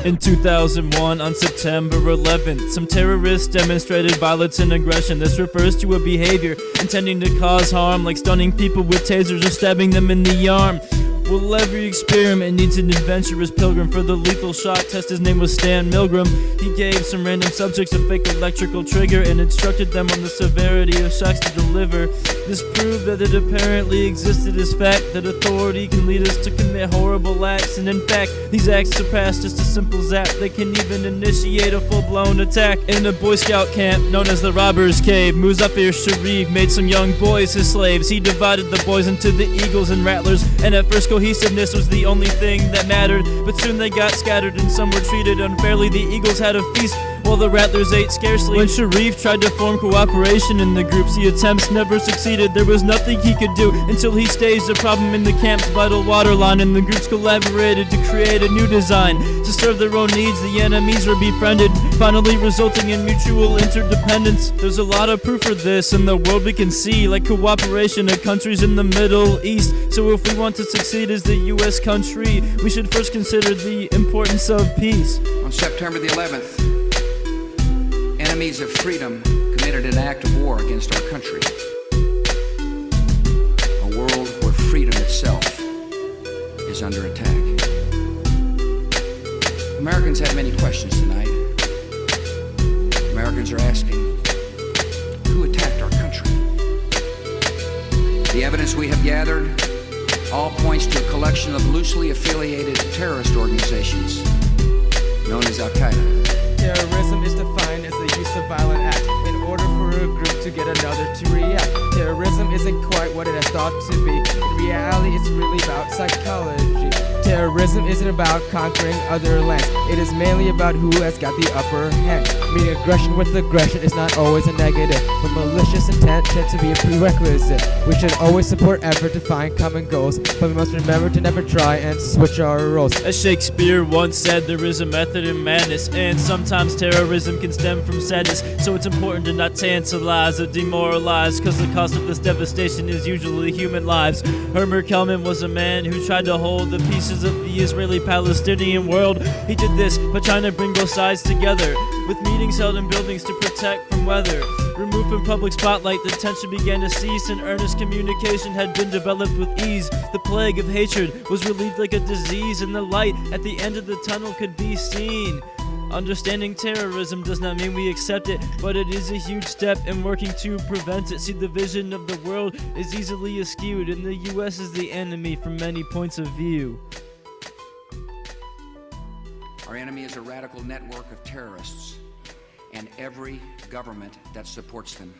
In 2001, on September 11th, some terrorists demonstrated violence and aggression. This refers to a behavior intending to cause harm, like stunning people with tasers or stabbing them in the arm. Well, every experiment needs an adventurous pilgrim. For the lethal shot test, his name was Stan Milgram. He gave some random subjects a fake electrical trigger and instructed them on the severity of shocks to deliver. This proved that it apparently existed as fact, that authority can lead us to commit horrible acts. And in fact, these acts surpass just a simple zap. They can even initiate a full-blown attack. In a Boy Scout camp known as the Robber's Cave, Muzaffar Sharif made some young boys his slaves. He divided the boys into the Eagles and Rattlers, and at first cohesiveness was the only thing that mattered. But soon they got scattered and some were treated unfairly. The Eagles had a feast while the Rattlers ate scarcely. When Sharif tried to form cooperation in the groups, the attempts never succeeded. There was nothing he could do until he staged a problem in the camp's vital water line, and the groups collaborated to create a new design. To serve their own needs, the enemies were befriended, finally resulting in mutual interdependence. There's a lot of proof for this in the world we can see, like cooperation of countries in the Middle East. So if we want to succeed as the US country, we should first consider the importance of peace. On September the 11th, enemies of freedom committed an act of war against our country. A world where freedom itself is under attack. Americans have many questions tonight. Americans are asking, who attacked our country? The evidence we have gathered all points to a collection of loosely affiliated terrorist organizations known as Al-Qaeda. Terrorism is defined as the use of violent act in order for a group to get another to react. Terrorism isn't quite what it is thought to be. In reality, it's really about psychology. Terrorism isn't about conquering other lands. It is mainly about who has got the upper hand. Meeting aggression with aggression is not always a negative, but malicious intent tends to be a prerequisite. We should always support effort to find common goals, but we must remember to never try and switch our roles. As Shakespeare once said, there is a method in madness, and sometimes terrorism can stem from sadness. So it's important to not tantalize or demoralize, cause the cost of this devastation is usually human lives. Herman Kelman was a man who tried to hold the pieces of the Israeli-Palestinian world. He did this by trying to bring both sides together, with meetings held in buildings to protect from weather. Removed from public spotlight, the tension began to cease, and earnest communication had been developed with ease. The plague of hatred was relieved like a disease, and the light at the end of the tunnel could be seen. Understanding terrorism does not mean we accept it, but it is a huge step in working to prevent it. See, the vision of the world is easily askewed, and the US is the enemy from many points of view. Our enemy is a radical network of terrorists and every government that supports them.